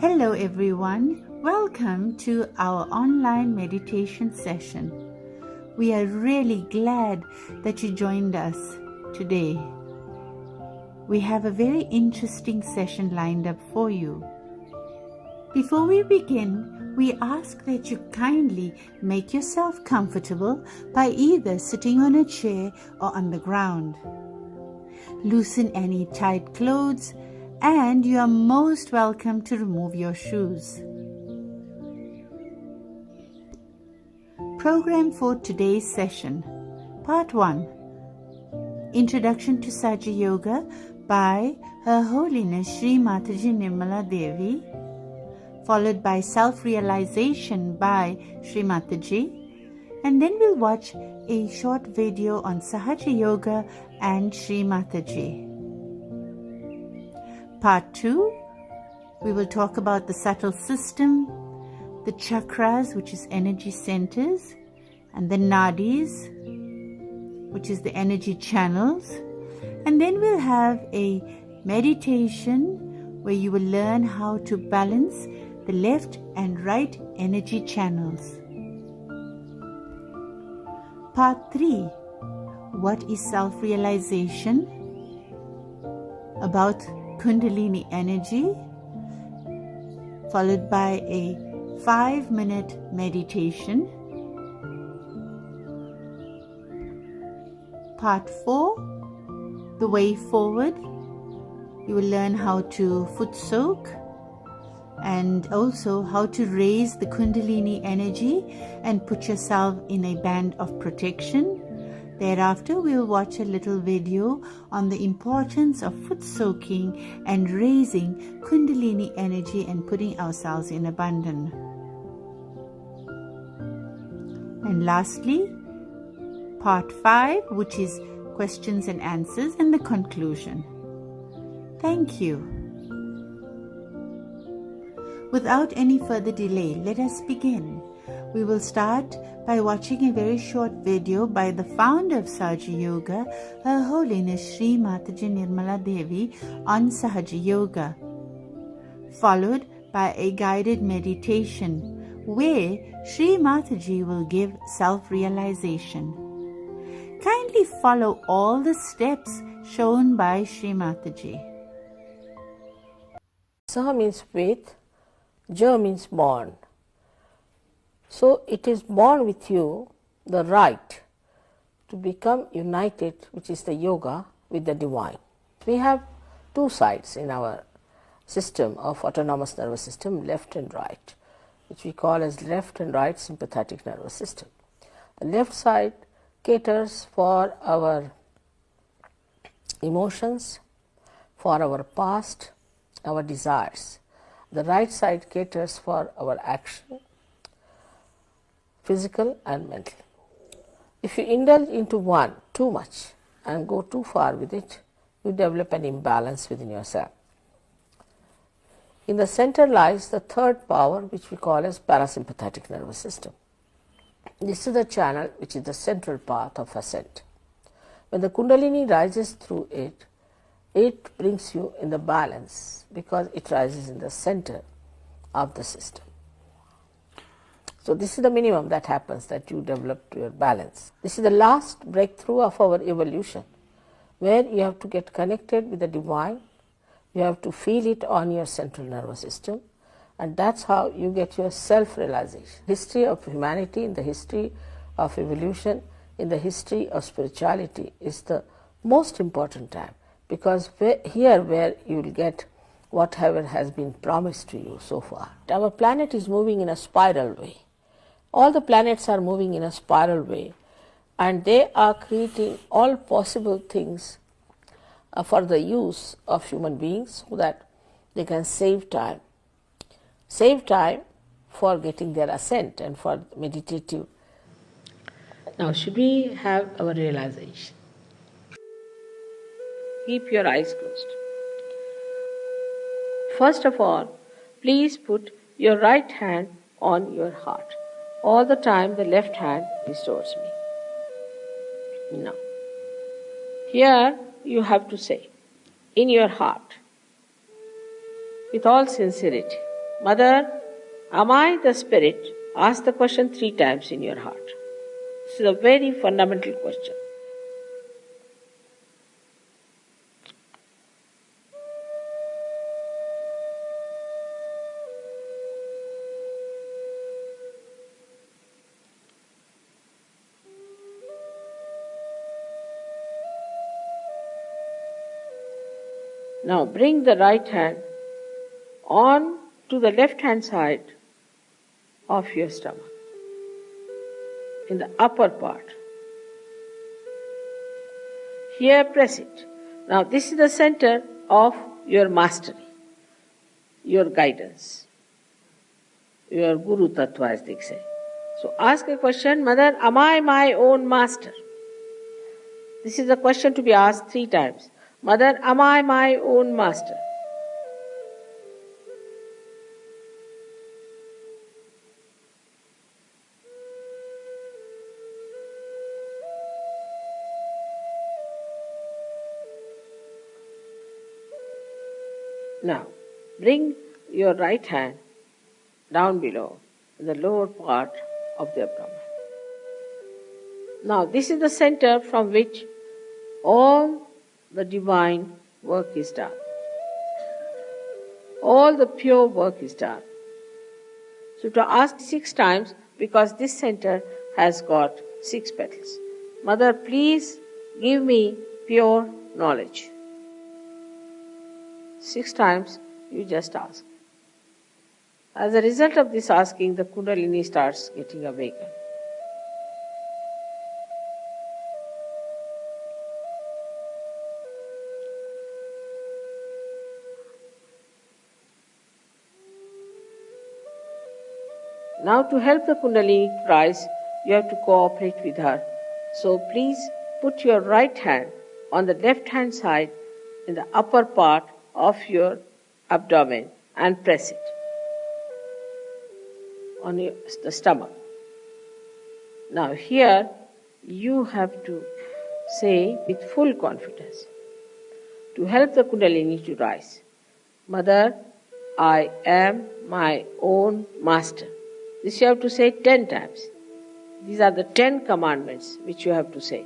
Hello everyone, welcome to our online meditation session. We are really glad that you joined us today. We have a very interesting session lined up for you. Before we begin, we ask that you kindly make yourself comfortable by either sitting on a chair or on the ground. Loosen any tight clothes, and you are most welcome to remove your shoes. Program for today's session. Part 1. Introduction to Sahaja Yoga by Her Holiness Shri Mataji Nirmala Devi, followed by Self-Realization by Shri Mataji, and then we'll watch a short video on Sahaja Yoga and Shri Mataji. Part 2, we will talk about the subtle system, the chakras, which is energy centers, and the nadis, which is the energy channels. And then we'll have a meditation where you will learn how to balance the left and right energy channels. Part 3, what is self-realization? About Kundalini energy, followed by a 5-minute meditation. Part 4, the way forward. You will learn how to foot soak and also how to raise the Kundalini energy and put yourself in a band of protection. Thereafter, we will watch a little video on the importance of foot soaking and raising Kundalini energy and putting ourselves in abundance. And lastly, part 5, which is questions and answers, and the conclusion. Thank you. Without any further delay, let us begin. We will start by watching a very short video by the founder of Sahaja Yoga, Her Holiness Shri Mataji Nirmala Devi, on Sahaja Yoga, followed by a guided meditation where Shri Mataji will give self-realization. Kindly follow all the steps shown by Shri Mataji. Saha means with, Ja means born. So it is born with you the right to become united, which is the yoga, with the divine. We have two sides in our system of autonomous nervous system, left and right, which we call as left and right sympathetic nervous system. The left side caters for our emotions, for our past, our desires. The right side caters for our action, physical and mental. If you indulge into one too much and go too far with it, you develop an imbalance within yourself. In the center lies the third power, which we call as parasympathetic nervous system. This is the channel which is the central path of ascent. When the Kundalini rises through it, it brings you in the balance because it rises in the center of the system. So this is the minimum that happens, that you develop your balance. This is the last breakthrough of our evolution, where you have to get connected with the divine, you have to feel it on your central nervous system, and that's how you get your self-realization. History of humanity, in the history of evolution, in the history of spirituality is the most important time, because here where you will get whatever has been promised to you so far. Our planet is moving in a spiral way. All the planets are moving in a spiral way, and they are creating all possible things for the use of human beings so that they can save time for getting their ascent and for meditative. Now, should we have our realization? Keep your eyes closed. First of all, please put your right hand on your heart. All the time the left hand is towards me. Now, here you have to say, in your heart, with all sincerity, Mother, am I the spirit? Ask the question 3 times in your heart. This is a very fundamental question. Now bring the right hand on to the left hand side of your stomach, in the upper part. Here press it. Now this is the center of your mastery, your guidance, your Guru Tattva as they say. So ask a question, Mother, am I my own master? This is a question to be asked 3 times. Mother, am I my own master? Now, bring your right hand down below, in the lower part of the abdomen. Now, this is the center from which all the divine work is done. All the pure work is done. So to ask 6 times, because this center has got 6 petals. Mother, please give me pure knowledge. 6 times you just ask. As a result of this asking, the Kundalini starts getting awakened. Now to help the Kundalini rise, you have to cooperate with her. So please put your right hand on the left hand side in the upper part of your abdomen and press it on the stomach. Now here you have to say with full confidence to help the Kundalini to rise, Mother, I am my own master. This you have to say 10 times. These are the 10 commandments which you have to say.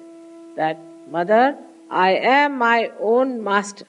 That, Mother, I am my own master.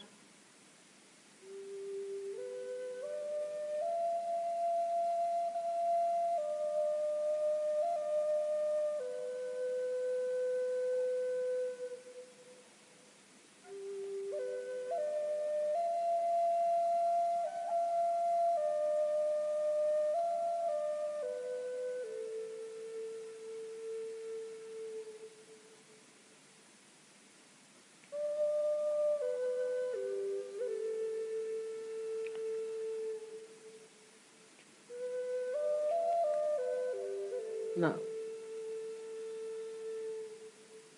Now,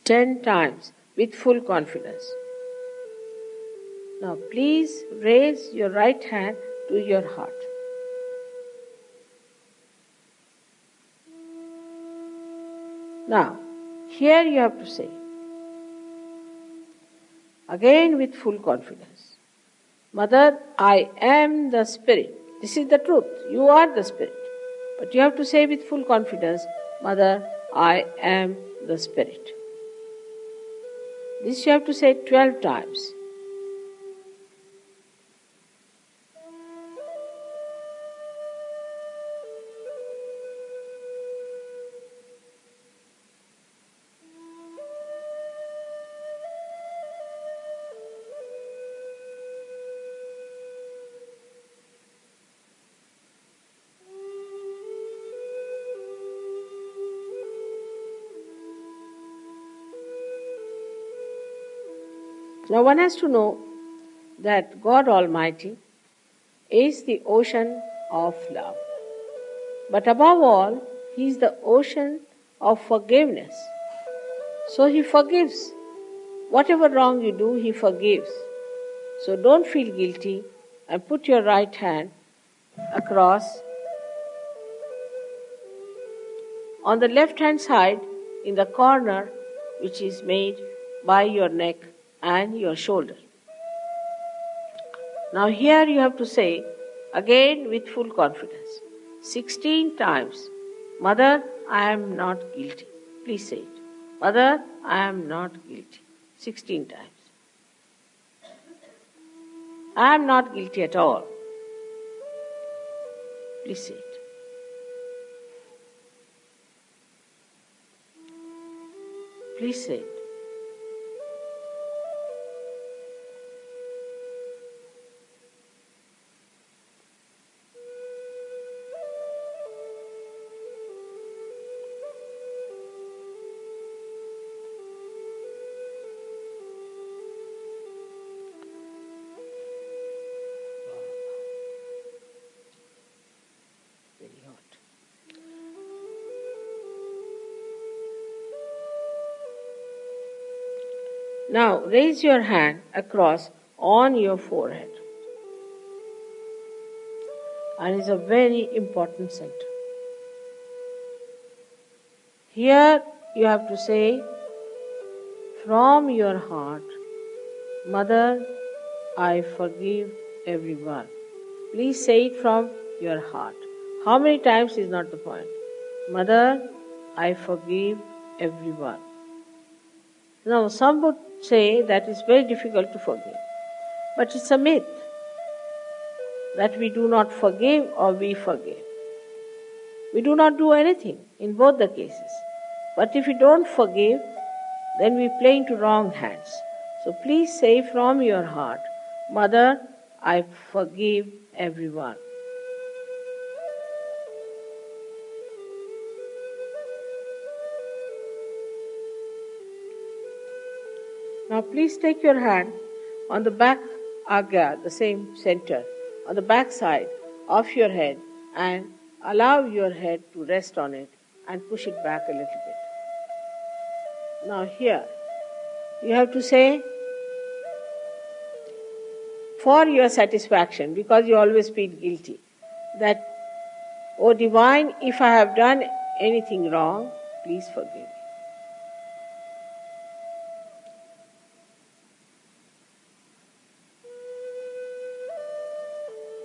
10 times with full confidence. Now, please raise your right hand to your heart. Now, here you have to say, again with full confidence, Mother, I am the Spirit. This is the truth. You are the Spirit. But you have to say with full confidence, Mother, I am the Spirit. This you have to say 12 times. Now one has to know that God Almighty is the ocean of love. But above all, He is the ocean of forgiveness. So He forgives. Whatever wrong you do, He forgives. So don't feel guilty and put your right hand across on the left hand side in the corner which is made by your neck and your shoulder. Now here you have to say, Again with full confidence. 16 times. Mother, I am not guilty. Please say it. Mother, I am not guilty. 16 times. I am not guilty at all. Please say it. Please say it. Very hot. Now raise your hand across on your forehead. And it's a very important center. Here you have to say from your heart, Mother, I forgive everyone. Please say it from your heart. How many times is not the point. Mother, I forgive everyone. Now some would say that it's very difficult to forgive. But it's a myth that we do not forgive or we forgive. We do not do anything in both the cases. But if we don't forgive, then we play into wrong hands. So please say from your heart, Mother, I forgive everyone. Now please take your hand on the back agya, the same center, on the back side of your head and allow your head to rest on it and push it back a little bit. Now here, you have to say, for your satisfaction, because you always feel guilty, that, O Divine, if I have done anything wrong, please forgive me.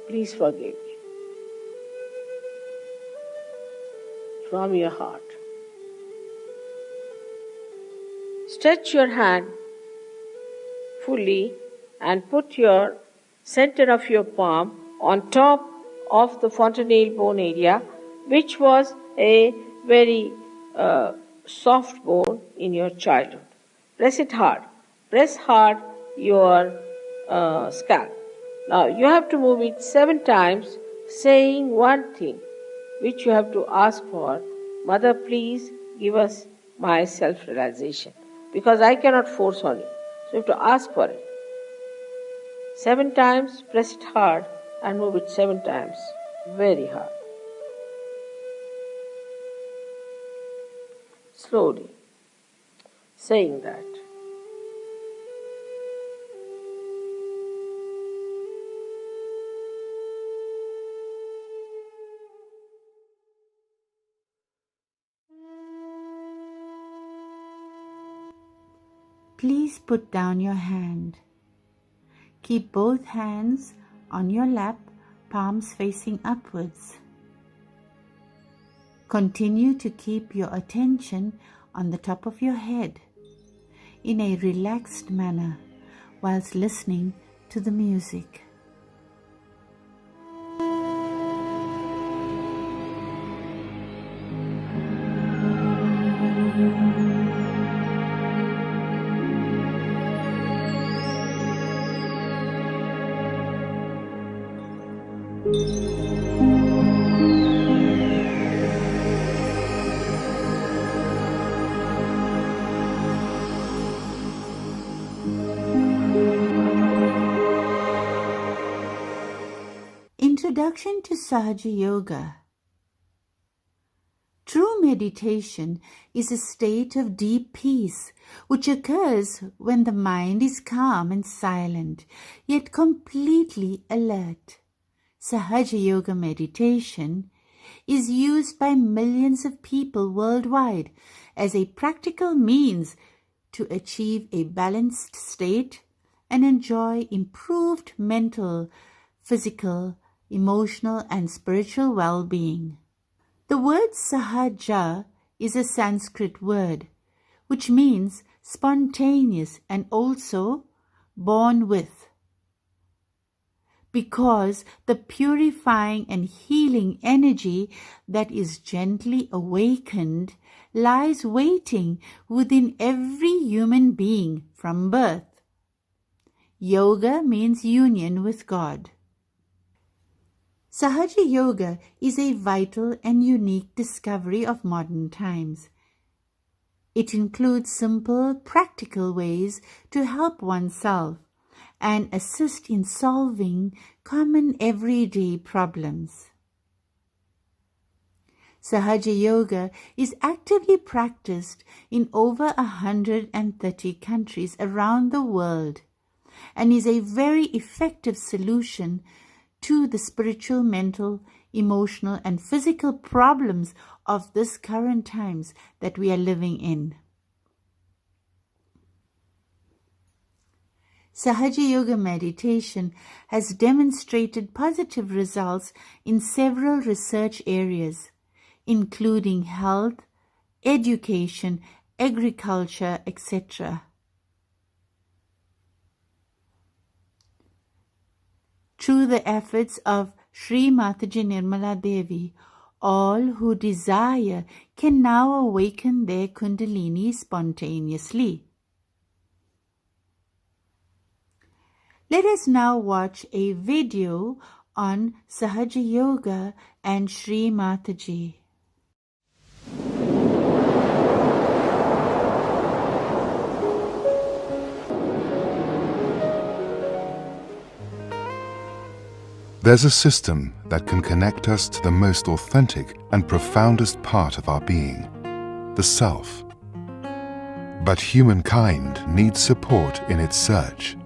Please forgive me. From your heart. Stretch your hand fully and put your center of your palm on top of the fontanelle bone area, which was a very soft bone in your childhood. Press it hard. Press hard your scalp. Now you have to move it 7 times, saying one thing, which you have to ask for. Mother, please give us my self-realization. Because I cannot force on you. So you have to ask for it. 7 times, press it hard and move it 7 times. Very hard. Slowly. Saying that. Please put down your hand. Keep both hands on your lap, palms facing upwards. Continue to keep your attention on the top of your head in a relaxed manner whilst listening to the music. Introduction to Sahaja Yoga. True meditation is a state of deep peace which occurs when the mind is calm and silent, yet completely alert. Sahaja Yoga meditation is used by millions of people worldwide as a practical means to achieve a balanced state and enjoy improved mental, physical, emotional, and spiritual well-being. The word Sahaja is a Sanskrit word which means spontaneous and also born with, because the purifying and healing energy that is gently awakened lies waiting within every human being from birth. Yoga means union with God. Sahaja Yoga is a vital and unique discovery of modern times. It includes simple, practical ways to help oneself and assist in solving common everyday problems. Sahaja Yoga is actively practiced in over 130 countries around the world and is a very effective solution to the spiritual, mental, emotional, and physical problems of this current times that we are living in. Sahaja Yoga meditation has demonstrated positive results in several research areas, including health, education, agriculture, etc. Through the efforts of Shri Mataji Nirmala Devi, all who desire can now awaken their Kundalini spontaneously. Let us now watch a video on Sahaja Yoga and Shri Mataji. There's a system that can connect us to the most authentic and profoundest part of our being, the self. But humankind needs support in its search.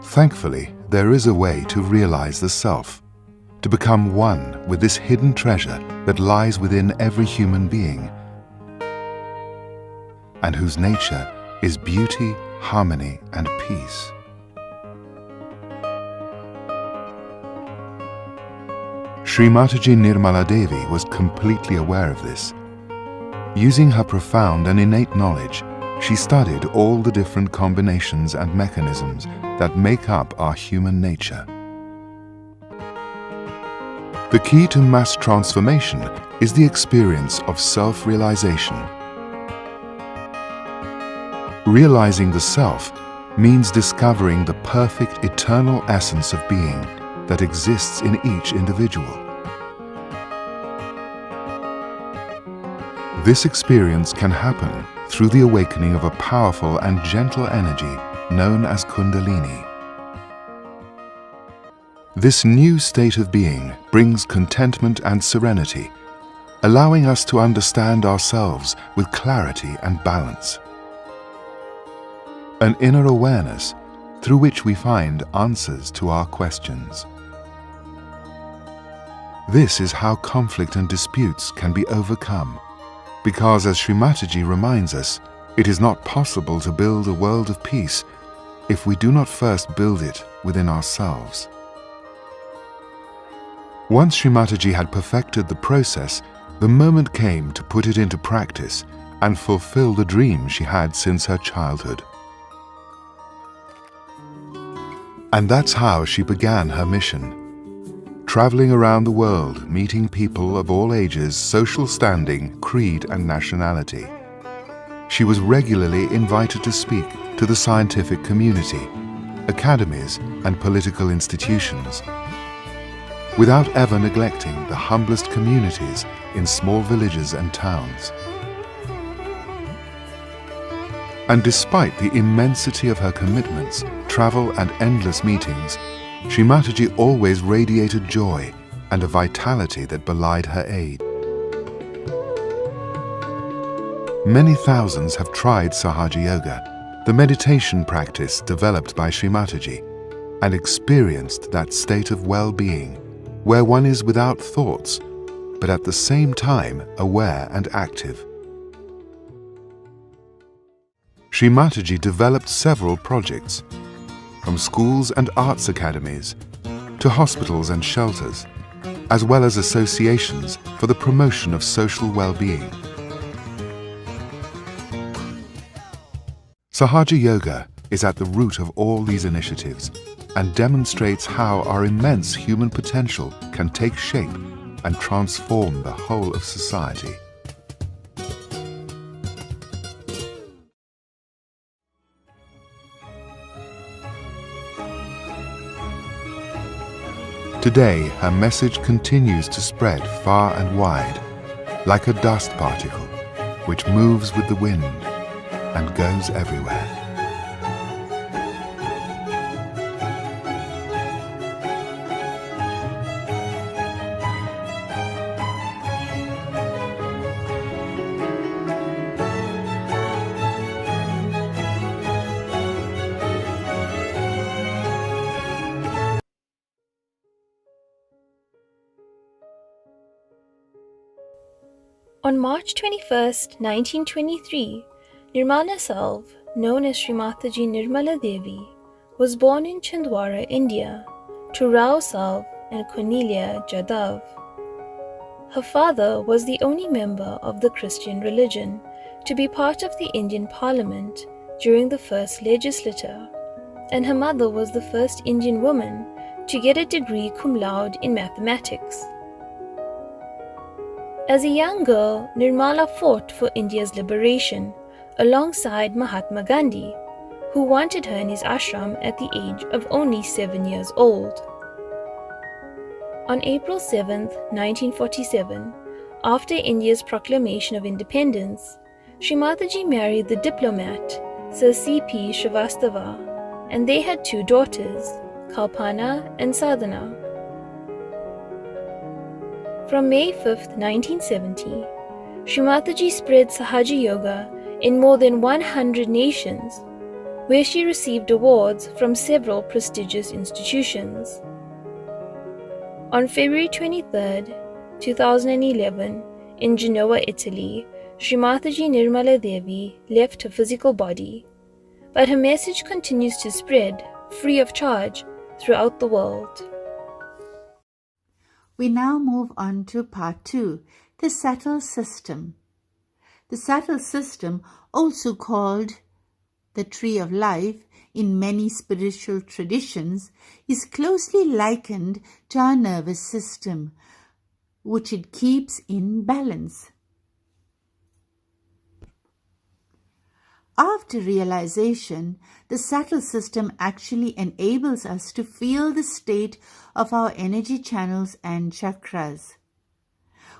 Thankfully, there is a way to realize the self, to become one with this hidden treasure that lies within every human being, and whose nature is beauty, harmony, and peace. Shri Mataji Nirmala Devi was completely aware of this. Using her profound and innate knowledge, she studied all the different combinations and mechanisms that make up our human nature. The key to mass transformation is the experience of self-realization. Realizing the self means discovering the perfect eternal essence of being that exists in each individual. This experience can happen through the awakening of a powerful and gentle energy known as Kundalini. This new state of being brings contentment and serenity, allowing us to understand ourselves with clarity and balance. An inner awareness through which we find answers to our questions. This is how conflict and disputes can be overcome, because as Shri Mataji reminds us, it is not possible to build a world of peace if we do not first build it within ourselves. Once Shri Mataji had perfected the process, the moment came to put it into practice and fulfill the dream she had since her childhood. And that's how she began her mission. Traveling around the world, meeting people of all ages, social standing, creed, and nationality. She was regularly invited to speak to the scientific community, academies, and political institutions, without ever neglecting the humblest communities in small villages and towns. And despite the immensity of her commitments, travel, and endless meetings, Shri Mataji always radiated joy and a vitality that belied her age. Many thousands have tried Sahaja Yoga, the meditation practice developed by Shri Mataji, and experienced that state of well-being where one is without thoughts, but at the same time aware and active. Shri Mataji developed several projects, from schools and arts academies to hospitals and shelters, as well as associations for the promotion of social well-being. Sahaja Yoga is at the root of all these initiatives and demonstrates how our immense human potential can take shape and transform the whole of society. Today, her message continues to spread far and wide, like a dust particle, which moves with the wind and goes everywhere. On March 21st, 1923, Nirmala Salv, known as Shri Mataji Nirmala Devi, was born in Chhindwara, India, to Rao Salv and Cornelia Jadhav. Her father was the only member of the Christian religion to be part of the Indian Parliament during the first legislature, and her mother was the first Indian woman to get a degree cum laude in mathematics. As a young girl, Nirmala fought for India's liberation alongside Mahatma Gandhi, who wanted her in his ashram at the age of only 7 years old. On April 7, 1947, after India's proclamation of independence, Shri Mataji married the diplomat Sir C.P. Srivastava, and they had 2 daughters, Kalpana and Sadhana. From May 5, 1970, Shri Mataji spread Sahaja Yoga in more than 100 nations, where she received awards from several prestigious institutions. On February 23, 2011, in Genoa, Italy, Shri Mataji Nirmala Devi left her physical body, but her message continues to spread, free of charge, throughout the world. We now move on to part 2, the subtle system. The subtle system, also called the tree of life in many spiritual traditions, is closely likened to our nervous system, which it keeps in balance. After realization, the subtle system actually enables us to feel the state of our energy channels and chakras.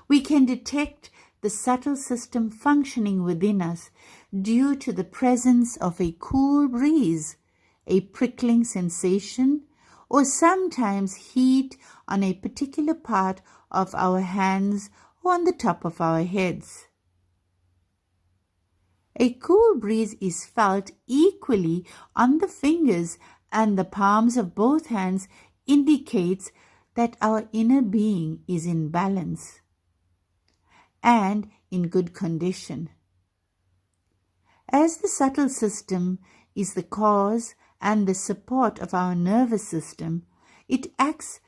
We can detect the subtle system functioning within us due to the presence of a cool breeze, a prickling sensation, or sometimes heat on a particular part of our hands or on the top of our heads. A cool breeze is felt equally on the fingers, and the palms of both hands indicates that our inner being is in balance and in good condition. As the subtle system is the cause and the support of our nervous system, it acts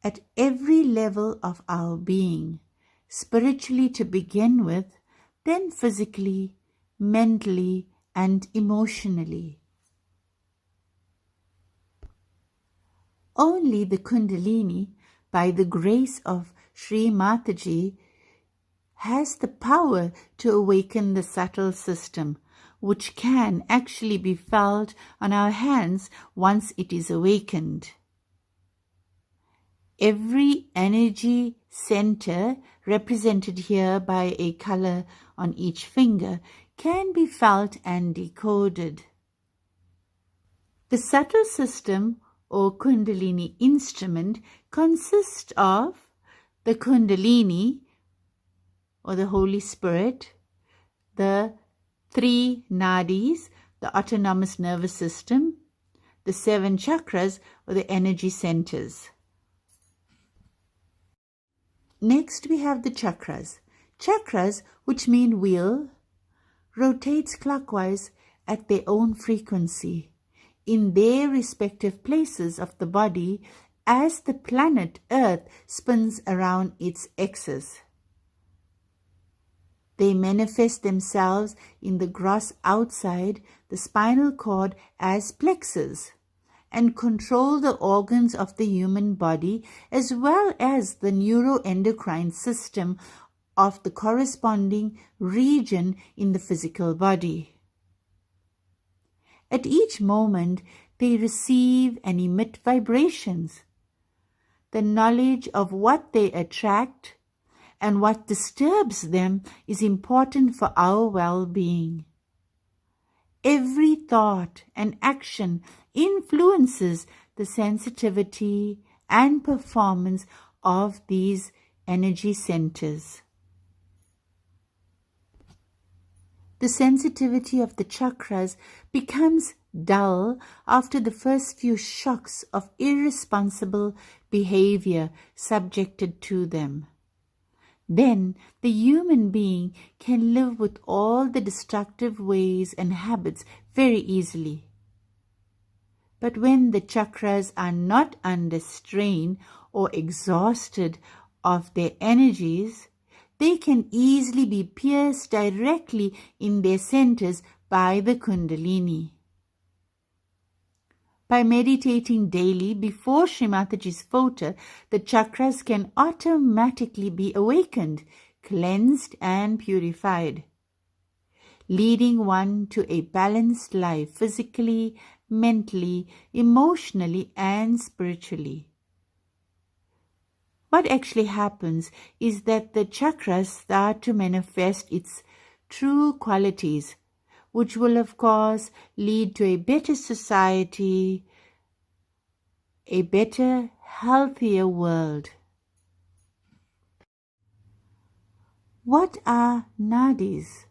at every level of our being, spiritually to begin with, then physically, mentally, and emotionally. Only the Kundalini, by the grace of Shri Mataji, has the power to awaken the subtle system, which can actually be felt on our hands once it is awakened. Every energy center, represented here by a color on each finger, can be felt and decoded. The subtle system or Kundalini instrument consists of the Kundalini or the Holy Spirit, the 3 nadis, the autonomous nervous system, the 7 chakras or the energy centers. Next we have the chakras. Chakras, which mean wheel, rotates clockwise at their own frequency in their respective places of the body as the planet Earth spins around its axis. They manifest themselves in the gross outside, the spinal cord, as plexus, and control the organs of the human body as well as the neuroendocrine system of the corresponding region in the physical body. At each moment, they receive and emit vibrations. The knowledge of what they attract and what disturbs them is important for our well-being. Every thought and action influences the sensitivity and performance of these energy centers. The sensitivity of the chakras becomes dull after the first few shocks of irresponsible behavior subjected to them. Then the human being can live with all the destructive ways and habits very easily. But when the chakras are not under strain or exhausted of their energies, they can easily be pierced directly in their centers by the Kundalini. By meditating daily before Shri Mataji's photo, the chakras can automatically be awakened, cleansed and purified, leading one to a balanced life physically, mentally, emotionally and spiritually. What actually happens is that the chakras start to manifest its true qualities, which will of course lead to a better society, a better, healthier world. What are nadis?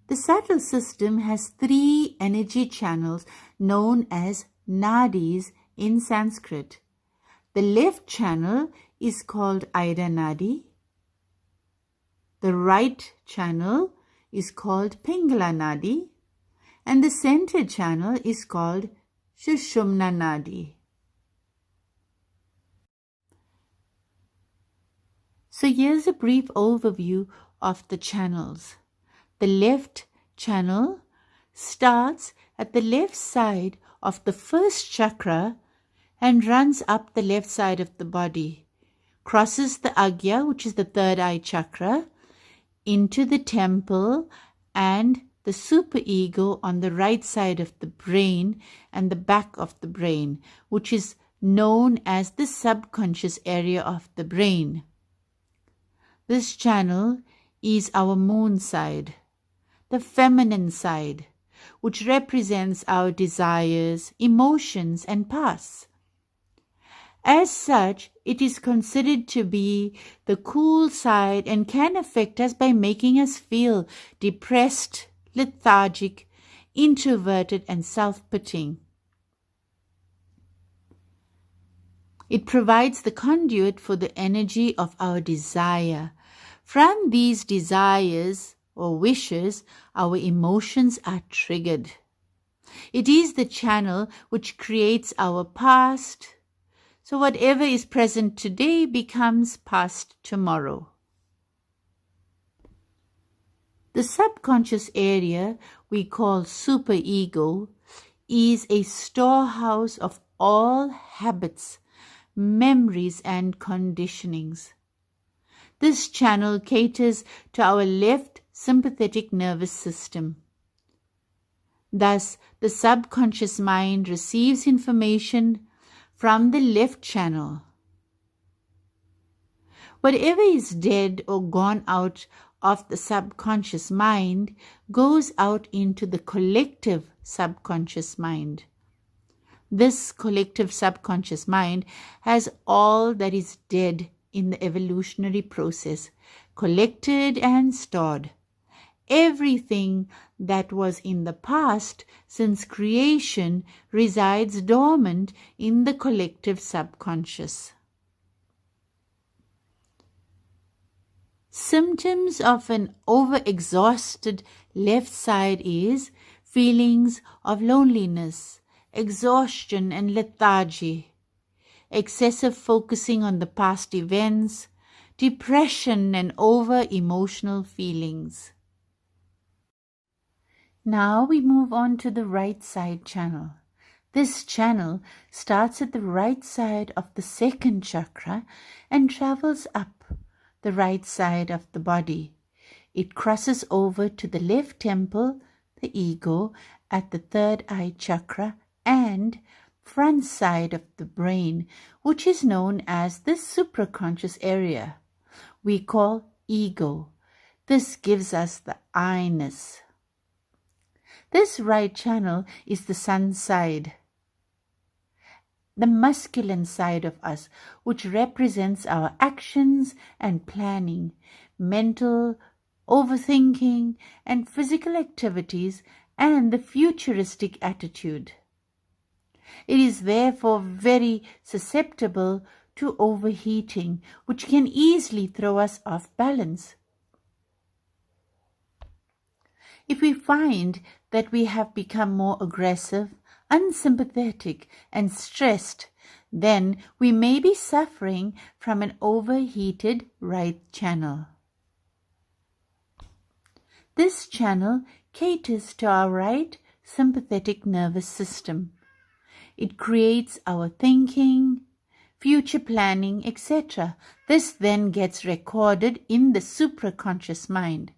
The subtle system has 3 energy channels known as nadis in Sanskrit. The left channel is called Ida Nadi. The right channel is called Pingala Nadi. And the center channel is called Sushumna Nadi. So here's a brief overview of the channels. The left channel starts at the left side of the first chakra and runs up the left side of the body, crosses the Agya, which is the third eye chakra, into the temple and the superego on the right side of the brain and the back of the brain, which is known as the subconscious area of the brain. This channel is our moon side, the feminine side, which represents our desires, emotions, and pasts. As such, it is considered to be the cool side and can affect us by making us feel depressed, lethargic, introverted, and self-pitying. It provides the conduit for the energy of our desire. From these desires or wishes, our emotions are triggered. It is the channel which creates our past. So whatever is present today becomes past tomorrow. The subconscious area we call superego is a storehouse of all habits, memories and conditionings. This channel caters to our left sympathetic nervous system. Thus, the subconscious mind receives information from the left channel. Whatever is dead or gone out of the subconscious mind goes out into the collective subconscious mind. This collective subconscious mind has all that is dead in the evolutionary process, collected and stored. Everything that was in the past since creation resides dormant in the collective subconscious. Symptoms of an overexhausted left side is feelings of loneliness, exhaustion and lethargy, excessive focusing on the past events, depression, and over-emotional feelings. Now we move on to the right side channel. This channel starts at the right side of the second chakra and travels up the right side of the body. It crosses over to the left temple, the ego, at the third eye chakra, and front side of the brain, which is known as the supraconscious area. We call ego. This gives us the I-ness. This right channel is the sun side, the masculine side of us, which represents our actions and planning, mental, overthinking, and physical activities, and the futuristic attitude. It is therefore very susceptible to overheating, which can easily throw us off balance. If we find that we have become more aggressive, unsympathetic, and stressed, then we may be suffering from an overheated right channel. This channel caters to our right sympathetic nervous system. It creates our thinking, future planning, etc. This then gets recorded in the supraconscious mind.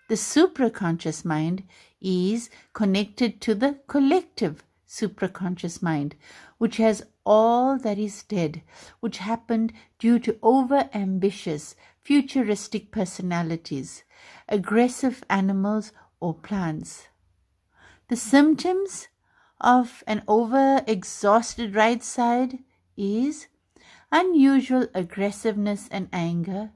The supraconscious mind is connected to the collective supraconscious mind, which has all that is dead, which happened due to over-ambitious, futuristic personalities, aggressive animals or plants. The symptoms of an over-exhausted right side is unusual aggressiveness and anger,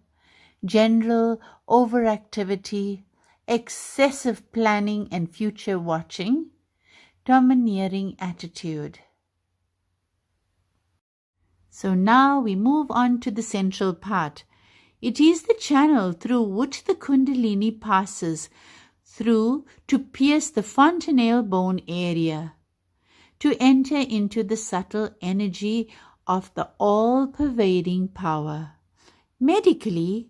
general overactivity, excessive planning and future watching, domineering attitude. So now we move on to the central part. It is the channel through which the Kundalini passes through to pierce the fontanelle bone area, to enter into the subtle energy of the all-pervading power. Medically,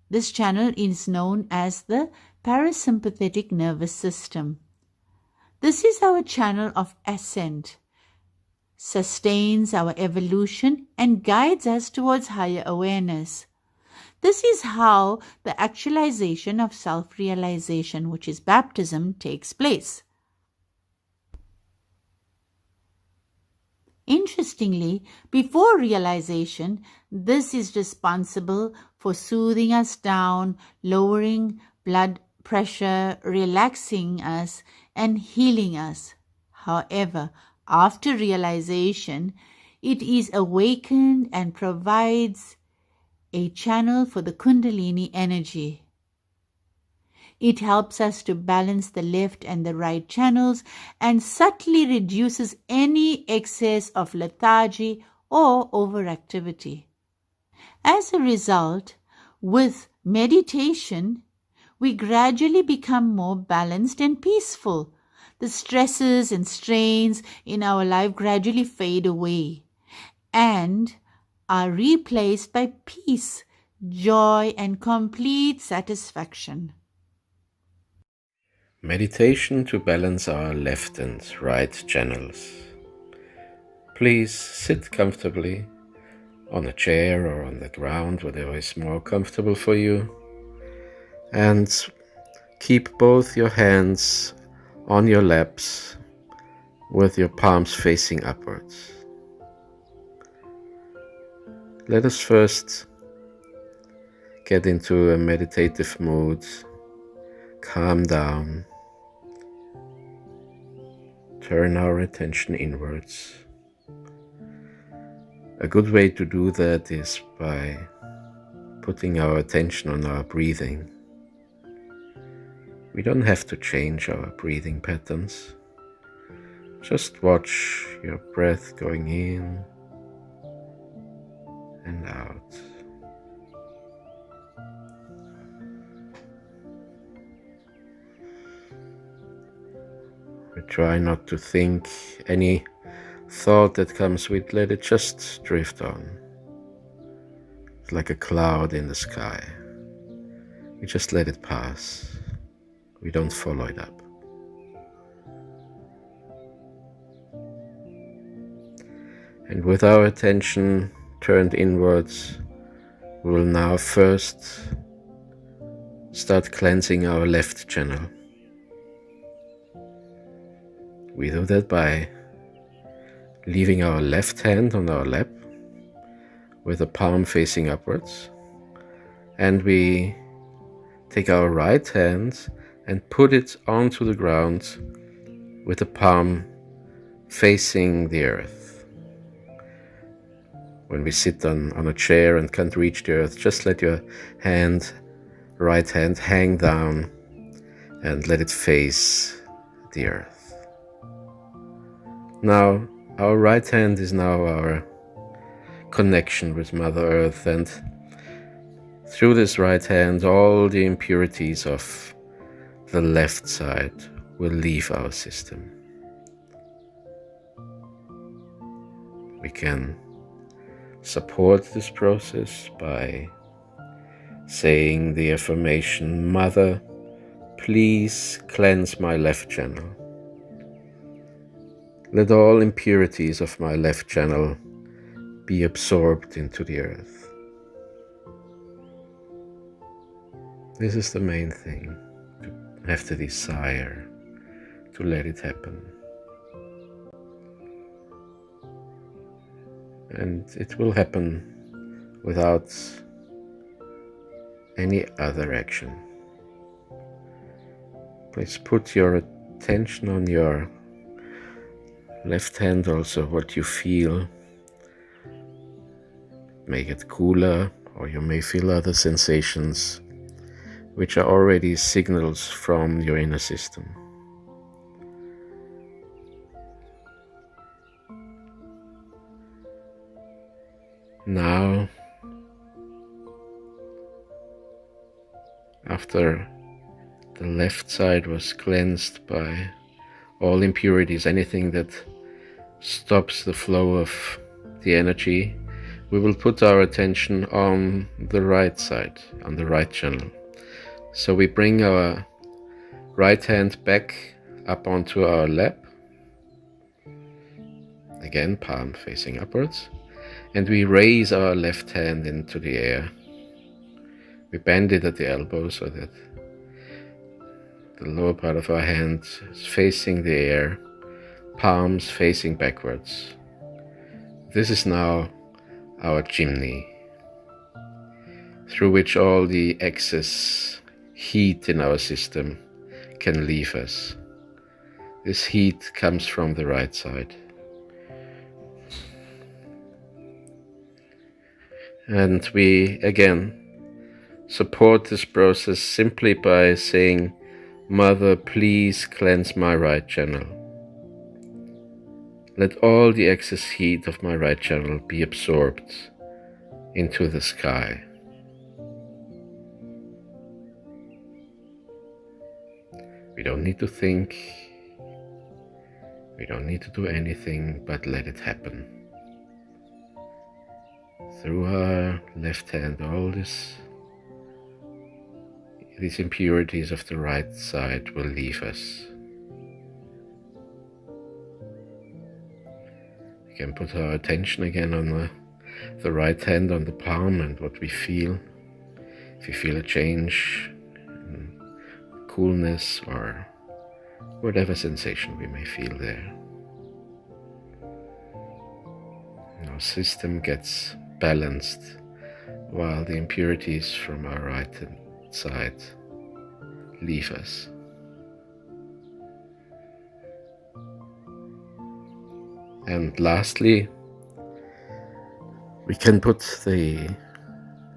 this channel is known as the parasympathetic nervous system. This is our channel of ascent, sustains our evolution, and guides us towards higher awareness. This is how the actualization of self-realization, which is baptism, takes place. Interestingly, before realization, this is responsible for soothing us down, lowering blood pressure, relaxing us, and healing us. However, after realization, it is awakened and provides a channel for the Kundalini energy. It helps us to balance the left and the right channels and subtly reduces any excess of lethargy or overactivity. As a result, with meditation, we gradually become more balanced and peaceful. The stresses and strains in our life gradually fade away and are replaced by peace, joy, and complete satisfaction. Meditation to balance our left and right channels. Please sit comfortably on a chair or on the ground, whatever is more comfortable for you, and keep both your hands on your laps with your palms facing upwards. Let us first get into a meditative mood, calm down, turn our attention inwards. A good way to do that is by putting our attention on our breathing. We don't have to change our breathing patterns. Just watch your breath going in and out. We try not to think any thought that comes with, let it just drift on. It's like a cloud in the sky. We just let it pass. We don't follow it up. And with our attention turned inwards, we will now first start cleansing our left channel. We do that by leaving our left hand on our lap with the palm facing upwards, and we take our right hand and put it onto the ground with the palm facing the earth. When we sit on a chair and can't reach the earth, just let your right hand hang down and let it face the earth. Now, our right hand is now our connection with Mother Earth, and through this right hand, all the impurities of the left side will leave our system. We can support this process by saying the affirmation, Mother, please cleanse my left channel. Let all impurities of my left channel be absorbed into the earth. This is the main thing, to have the desire to let it happen. And it will happen without any other action. Please put your attention on your left hand also, what you feel. May get cooler, or you may feel other sensations which are already signals from your inner system. Now, after the left side was cleansed by all impurities, anything that stops the flow of the energy, we will put our attention on the right side, on the right channel. So we bring our right hand back up onto our lap, again palm facing upwards, and we raise our left hand into the air. We bend it at the elbow so that the lower part of our hand is facing the air, palms facing backwards. This is now our chimney, through which all the excess heat in our system can leave us. This heat comes from the right side. And we again support this process simply by saying, Mother, please cleanse my right channel. Let all the excess heat of my right channel be absorbed into the sky. We don't need to think, we don't need to do anything but let it happen. Through our left hand, all these impurities of the right side will leave us. We can put our attention again on the right hand, on the palm, and what we feel. If you feel a change, coolness, or whatever sensation we may feel there. Our system gets balanced while the impurities from our right side leave us. And lastly, we can put the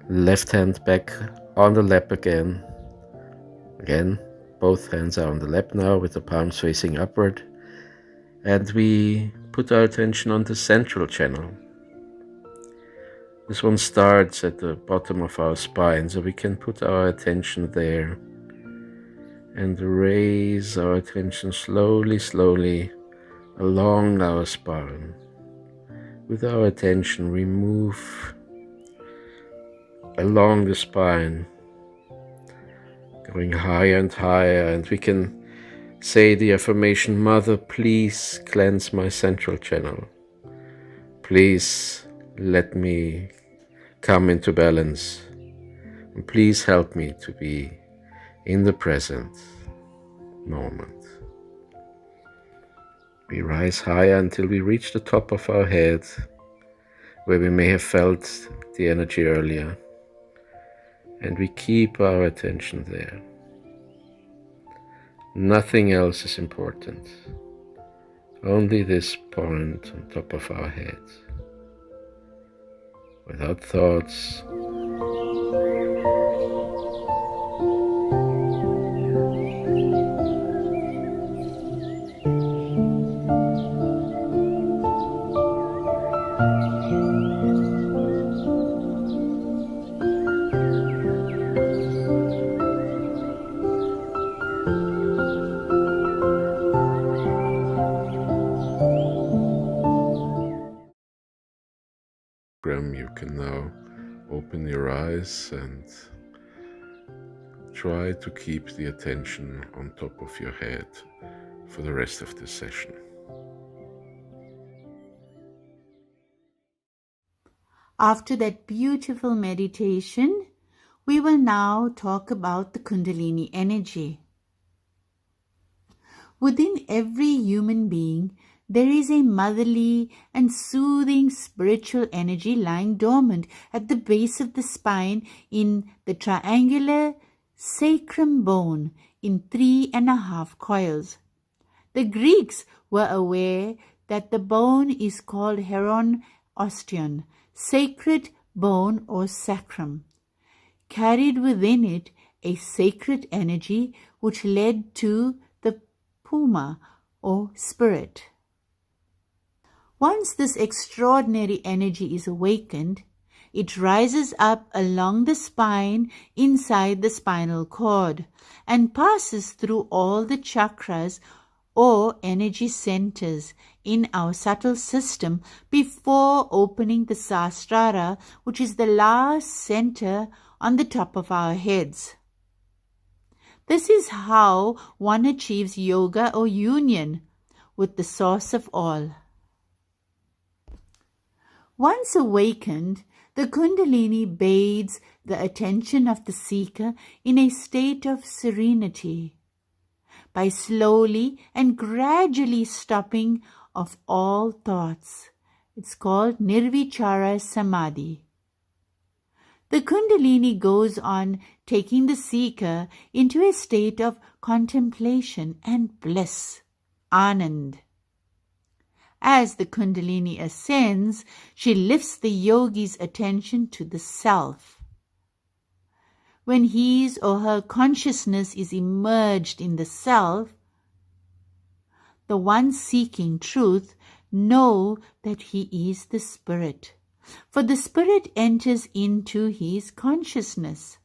left hand back on the lap again. Again, both hands are on the lap now with the palms facing upward. And we put our attention on the central channel. This one starts at the bottom of our spine, so we can put our attention there and raise our attention slowly along our spine. With our attention, we move along the spine, going higher and higher, and we can say the affirmation, Mother, please cleanse my central channel. Please let me come into balance. And please help me to be in the present moment. We rise higher until we reach the top of our head, where we may have felt the energy earlier, and we keep our attention there. Nothing else is important, only this point on top of our head. Without thoughts, you can now open your eyes and try to keep the attention on top of your head for the rest of this session. After that beautiful meditation, we will now talk about the Kundalini energy. Within every human being, there is a motherly and soothing spiritual energy lying dormant at the base of the spine in the triangular sacrum bone in 3.5 coils. The Greeks were aware that the bone is called heron osteon, sacred bone or sacrum, carried within it a sacred energy which led to the puma or spirit. Once this extraordinary energy is awakened, it rises up along the spine inside the spinal cord and passes through all the chakras or energy centers in our subtle system before opening the Sahasrara, which is the last center on the top of our heads. This is how one achieves yoga or union with the source of all. Once awakened, the Kundalini bathes the attention of the seeker in a state of serenity by slowly and gradually stopping of all thoughts. It's called Nirvichara Samadhi. The Kundalini goes on taking the seeker into a state of contemplation and bliss, Anand. As the Kundalini ascends, she lifts the yogi's attention to the self. When his or her consciousness is immersed in the self, the one seeking truth know that he is the spirit, for the spirit enters into his consciousness.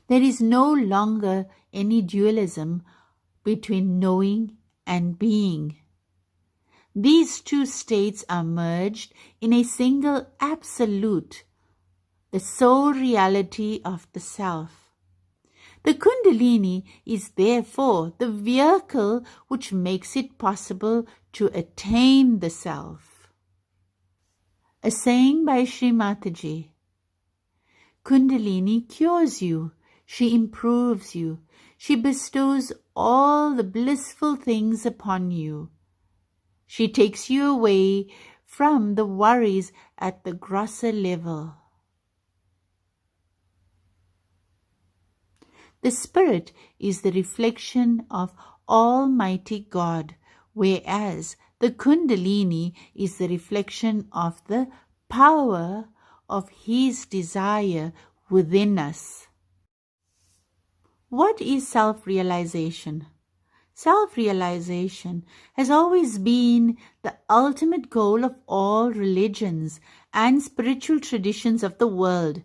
There is no longer any dualism between knowing and being. These two states are merged in a single absolute, the sole reality of the self. The Kundalini is therefore the vehicle which makes it possible to attain the self. A saying by Shri Mataji: Kundalini cures you, she improves you, she bestows all the blissful things upon you. She takes you away from the worries at the grosser level. The spirit is the reflection of Almighty God, whereas the Kundalini is the reflection of the power of His desire within us. What is self-realization? Self-realization has always been the ultimate goal of all religions and spiritual traditions of the world,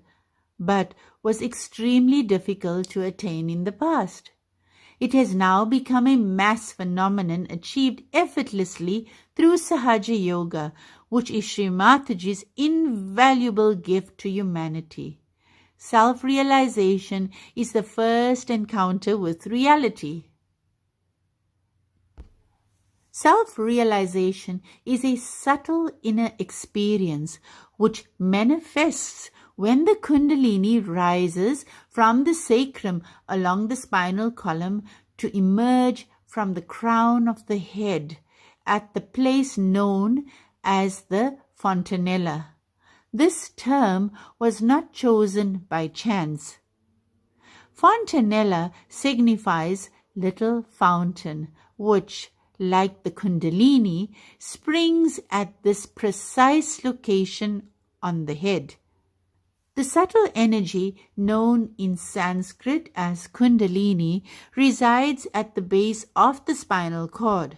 but was extremely difficult to attain in the past. It has now become a mass phenomenon achieved effortlessly through Sahaja Yoga, which is Shri Mataji's invaluable gift to humanity. Self-realization is the first encounter with reality. Self-realization is a subtle inner experience which manifests when the Kundalini rises from the sacrum along the spinal column to emerge from the crown of the head at the place known as the fontanella. This term was not chosen by chance. Fontanella signifies little fountain, which, like the Kundalini, springs at this precise location on the head. The subtle energy known in Sanskrit as Kundalini resides at the base of the spinal cord.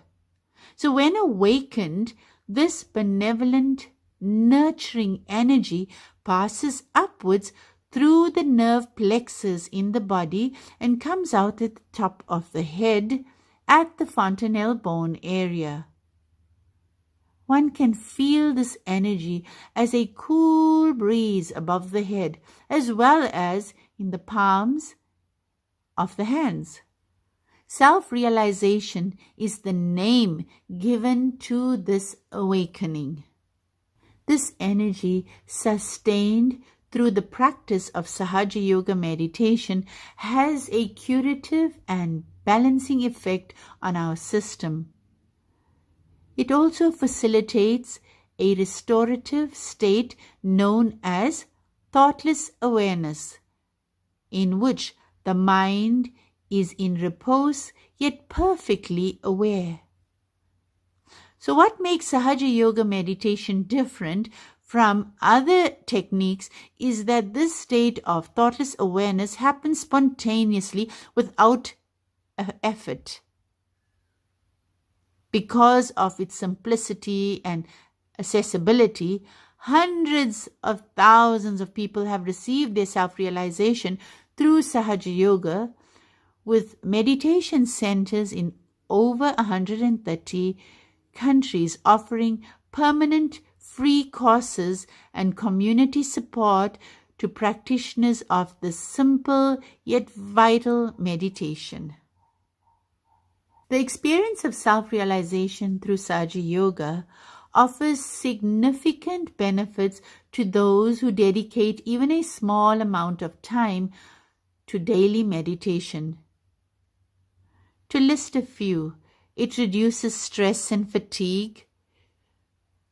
So when awakened, this benevolent, nurturing energy passes upwards through the nerve plexus in the body and comes out at the top of the head at the fontanelle bone area. One can feel this energy as a cool breeze above the head, as well as in the palms of the hands. Self-realization is the name given to this awakening. This energy, sustained through the practice of Sahaja Yoga meditation, has a curative and balancing effect on our system. It also facilitates a restorative state known as thoughtless awareness, in which the mind is in repose yet perfectly aware. So what makes Sahaja Yoga meditation different from other techniques is that this state of thoughtless awareness happens spontaneously without effort. Because of its simplicity and accessibility, hundreds of thousands of people have received their self-realization through Sahaja Yoga, with meditation centers in over 130 countries offering permanent free courses and community support to practitioners of this simple yet vital meditation. The experience of self-realization through Sahaja Yoga offers significant benefits to those who dedicate even a small amount of time to daily meditation. To list a few, it reduces stress and fatigue,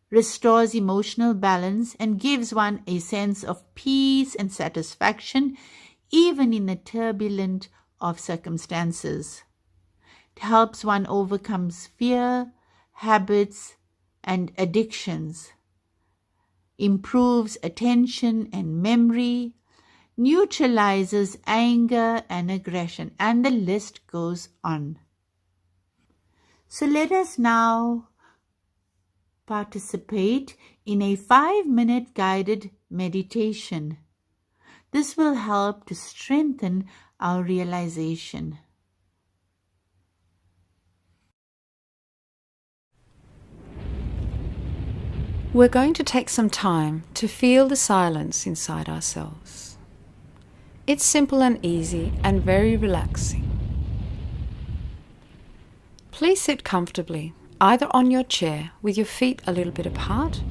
restores emotional balance, and gives one a sense of peace and satisfaction even in the turbulence of circumstances. It helps one overcome fear, habits, and addictions, improves attention and memory, neutralizes anger and aggression, and the list goes on. So let us now participate in a 5-minute guided meditation. This will help to strengthen our realization. We're going to take some time to feel the silence inside ourselves. It's simple and easy and very relaxing. Please sit comfortably, either on your chair with your feet a little bit apart,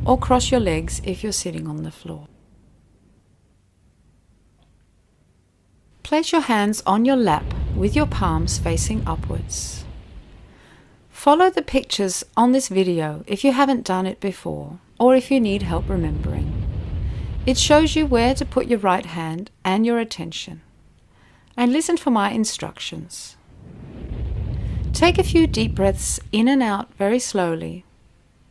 or cross your legs if you're sitting on the floor. Place your hands on your lap with your palms facing upwards. Follow the pictures on this video if you haven't done it before, or if you need help remembering. It shows you where to put your right hand and your attention. And listen for my instructions. Take a few deep breaths in and out very slowly,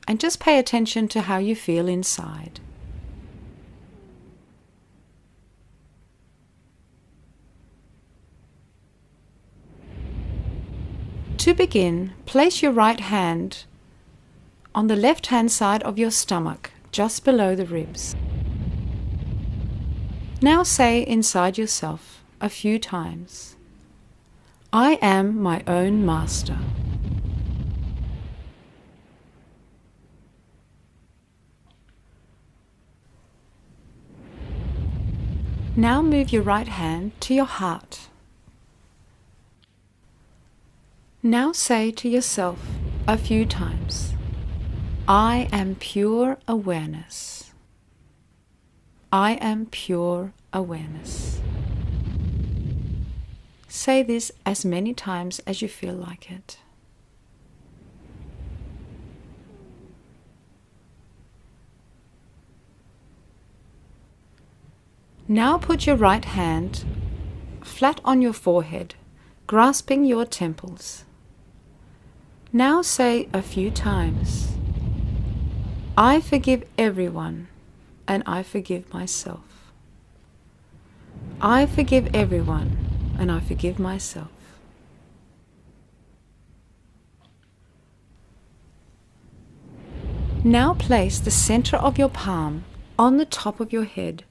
and just pay attention to how you feel inside. To begin, place your right hand on the left-hand side of your stomach, just below the ribs. Now say inside yourself a few times, I am my own master. Now move your right hand to your heart. Now say to yourself a few times, I am pure awareness. I am pure awareness. Say this as many times as you feel like it. Now put your right hand flat on your forehead, grasping your temples. Now say a few times, I forgive everyone and I forgive myself. I forgive everyone and I forgive myself. Now place the center of your palm on the top of your head,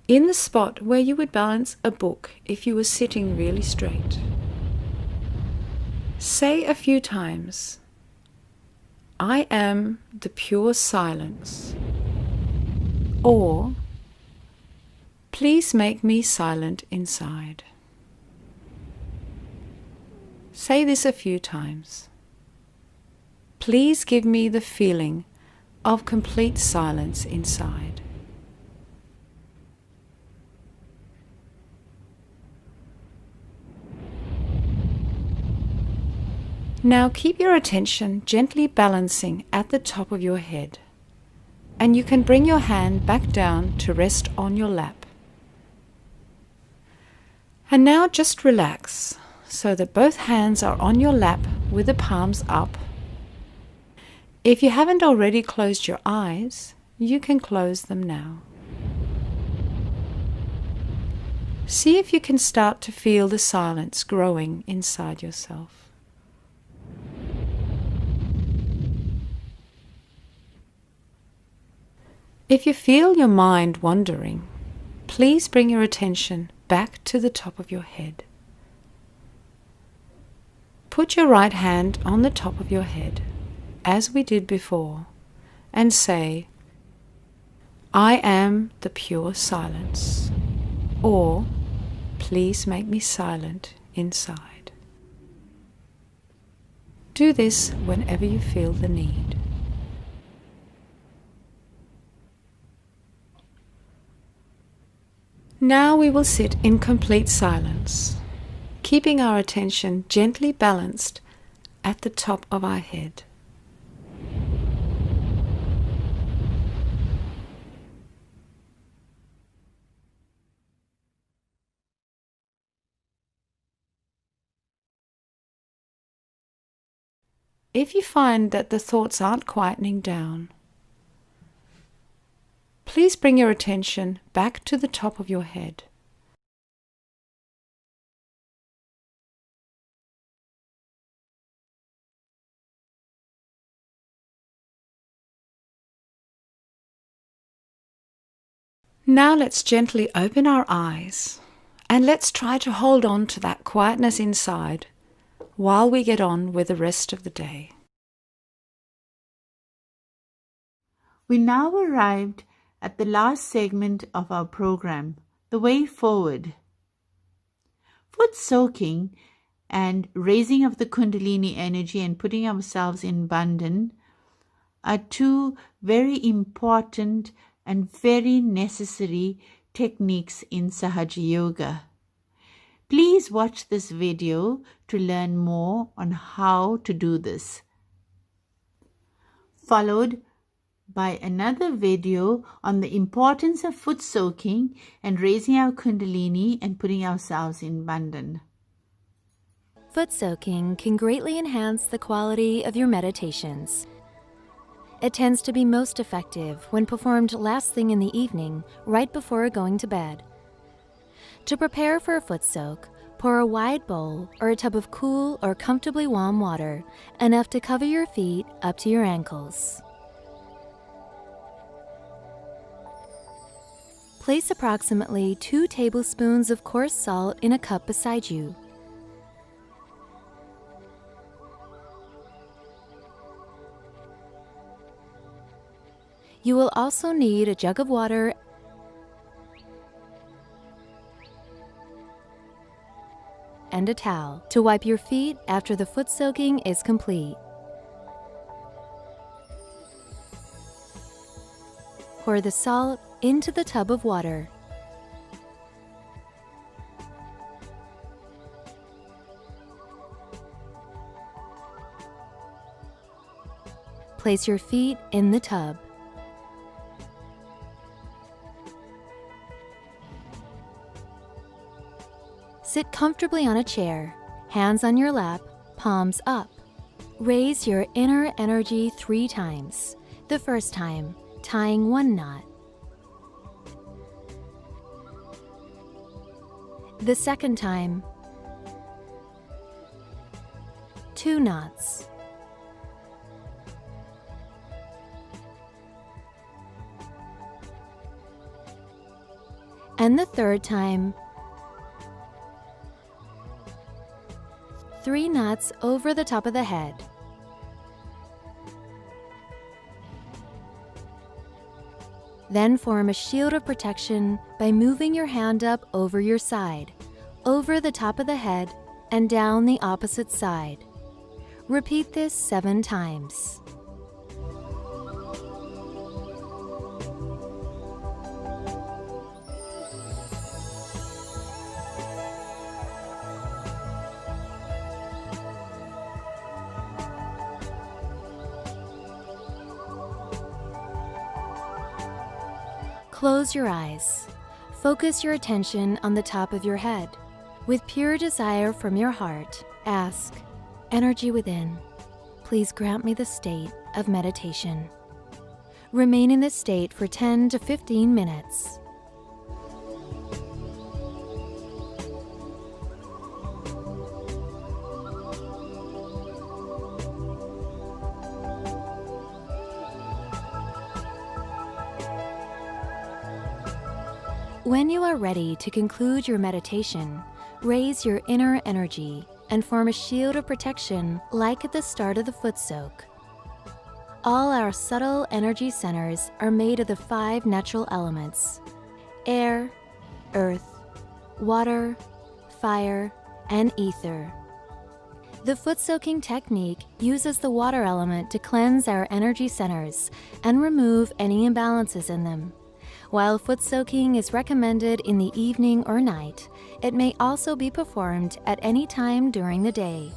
in the spot where you would balance a book if you were sitting really straight. Say a few times, I am the pure silence, or please make me silent inside. Say this a few times. Please give me the feeling of complete silence inside. Now keep your attention gently balancing at the top of your head, and you can bring your hand back down to rest on your lap. And now just relax so that both hands are on your lap with the palms up. If you haven't already closed your eyes, you can close them now. See if you can start to feel the silence growing inside yourself. If you feel your mind wandering, please bring your attention back to the top of your head. Put your right hand on the top of your head, as we did before, and say, I am the pure silence, or please make me silent inside. Do this whenever you feel the need. Now we will sit in complete silence, keeping our attention gently balanced at the top of our head. If you find that the thoughts aren't quietening down, please bring your attention back to the top of your head. Now let's gently open our eyes and let's try to hold on to that quietness inside while we get on with the rest of the day. We now arrived at the last segment of our program, the way forward. Foot soaking and raising of the Kundalini energy and putting ourselves in Bandhan are two very important and very necessary techniques in Sahaja Yoga. Please watch this video to learn more on how to do this, followed by another video on the importance of foot soaking and raising our Kundalini and putting ourselves in Bandhan. Foot soaking can greatly enhance the quality of your meditations. It tends to be most effective when performed last thing in the evening, right before going to bed. To prepare for a foot soak, pour a wide bowl or a tub of cool or comfortably warm water, enough to cover your feet up to your ankles. Place approximately 2 tablespoons of coarse salt in a cup beside you. You will also need a jug of water and a towel to wipe your feet after the foot soaking is complete. Pour the salt into the tub of water. Place your feet in the tub. Sit comfortably on a chair, hands on your lap, palms up. Raise your inner energy 3 times. The first time, tying 1 knot. The second time, 2 knots. And the third time, 3 knots over the top of the head. Then form a shield of protection by moving your hand up over your side, over the top of the head, and down the opposite side. Repeat this 7 times. Close your eyes. Focus your attention on the top of your head. With pure desire from your heart, ask, Energy within, please grant me the state of meditation. Remain in this state for 10 to 15 minutes. When you are ready to conclude your meditation, raise your inner energy and form a shield of protection like at the start of the foot soak. All our subtle energy centers are made of the 5 natural elements: air, earth, water, fire, and ether. The foot soaking technique uses the water element to cleanse our energy centers and remove any imbalances in them. While foot soaking is recommended in the evening or night, it may also be performed at any time during the day.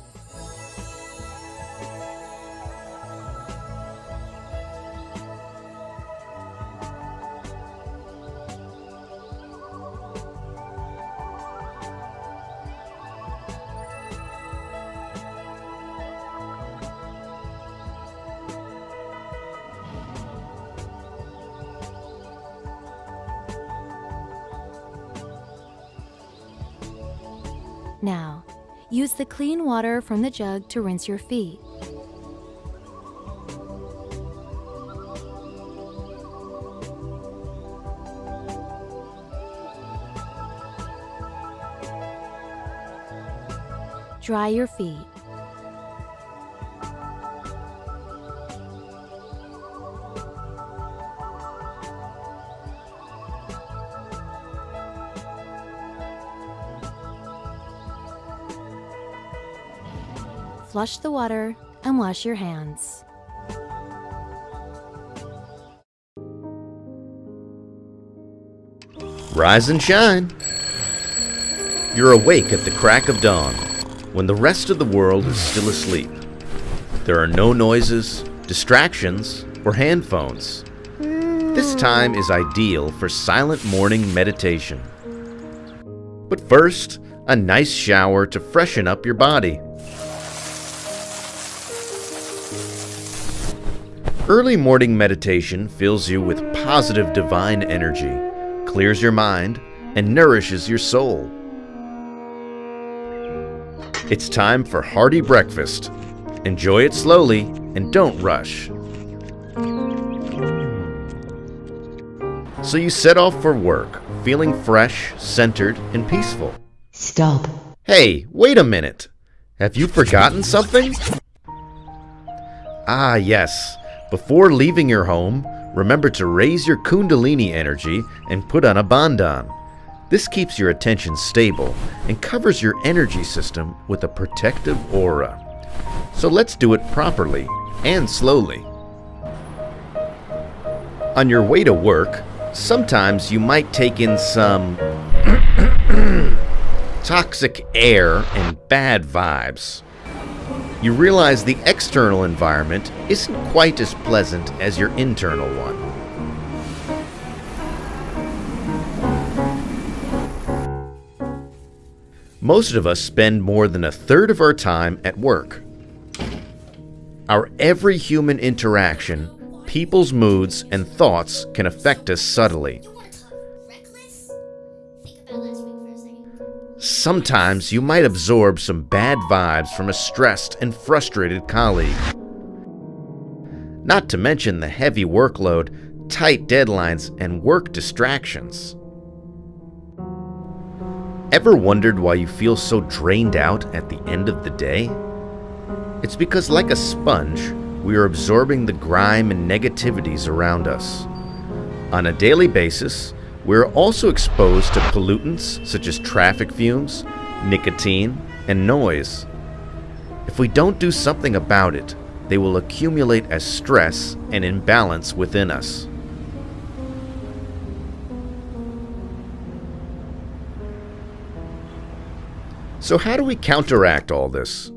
Now, use the clean water from the jug to rinse your feet. Dry your feet. Flush the water and wash your hands. Rise and shine. You're awake at the crack of dawn, when the rest of the world is still asleep. There are no noises, distractions, or hand phones. This time is ideal for silent morning meditation. But first, a nice shower to freshen up your body. Early morning meditation fills you with positive divine energy, clears your mind, and nourishes your soul. It's time for hearty breakfast. Enjoy it slowly and don't rush. So you set off for work, feeling fresh, centered, and peaceful. Stop. Hey, wait a minute. Have you forgotten something? Ah, yes. Before leaving your home, Remember to raise your Kundalini energy and put on a bandhan. This keeps your attention stable and covers your energy system with a protective aura. So let's do it properly and slowly. On your way to work, sometimes you might take in some toxic air and bad vibes. You realize the external environment isn't quite as pleasant as your internal one. Most of us spend more than a third of our time at work. Our every human interaction, people's moods and thoughts can affect us subtly. Sometimes you might absorb some bad vibes from a stressed and frustrated colleague. Not to mention the heavy workload, tight deadlines, and work distractions. Ever wondered why you feel so drained out at the end of the day? It's because, like a sponge, we are absorbing the grime and negativities around us. On a daily basis, we are also exposed to pollutants such as traffic fumes, nicotine, and noise. If we don't do something about it, they will accumulate as stress and imbalance within us. So how do we counteract all this?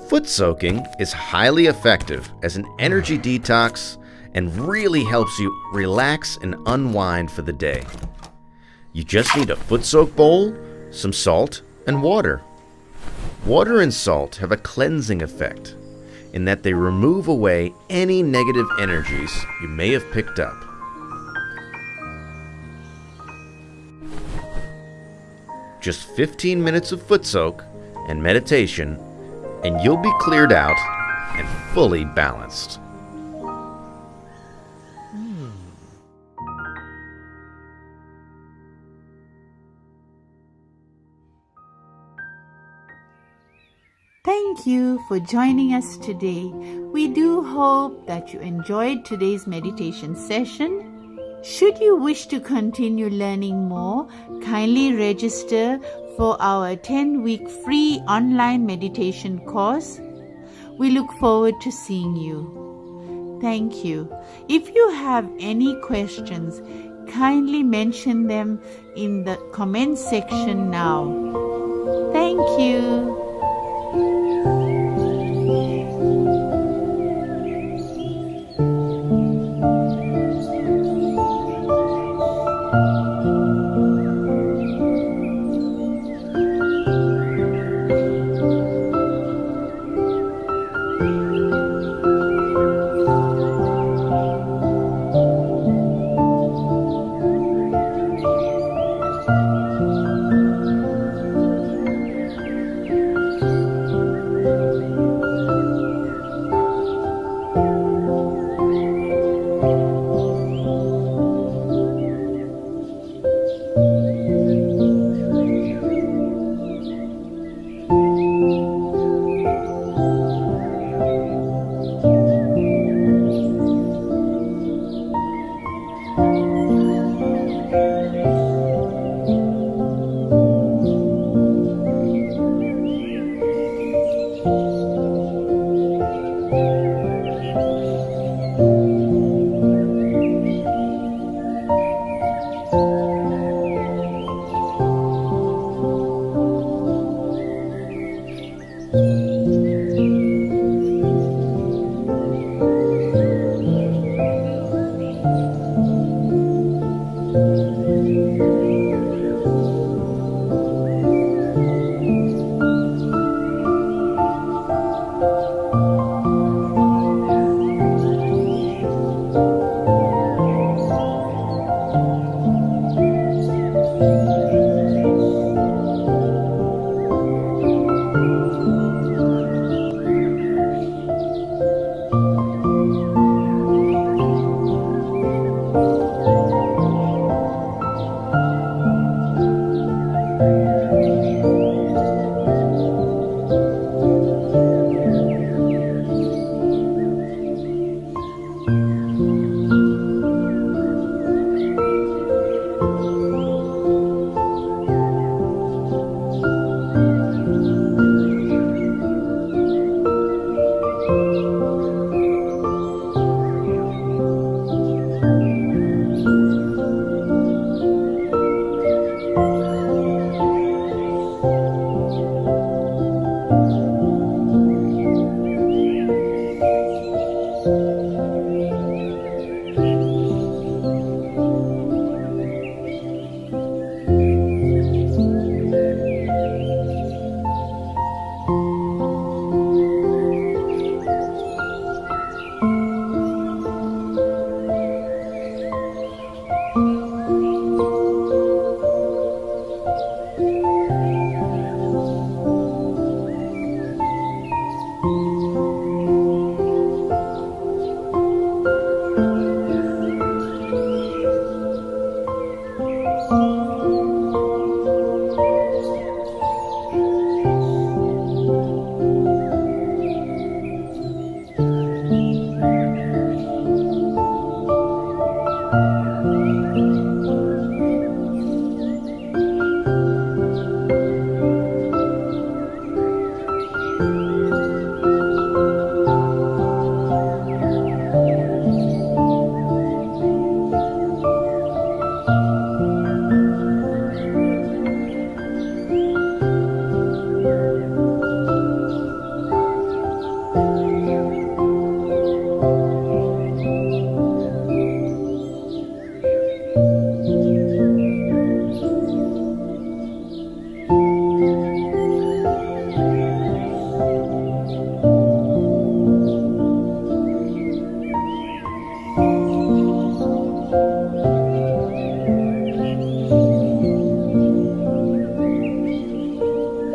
Foot soaking is highly effective as an energy detox and really helps you relax and unwind for the day. You just need a foot soak bowl, some salt, and water. Water and salt have a cleansing effect in that they remove away any negative energies you may have picked up. Just 15 minutes of foot soak and meditation, and you'll be cleared out and fully balanced. Thank you for joining us today. We do hope that you enjoyed today's meditation session. Should you wish to continue learning more, kindly register for our 10-week free online meditation course. We look forward to seeing you. Thank you. If you have any questions, kindly mention them in the comment section now. Thank you.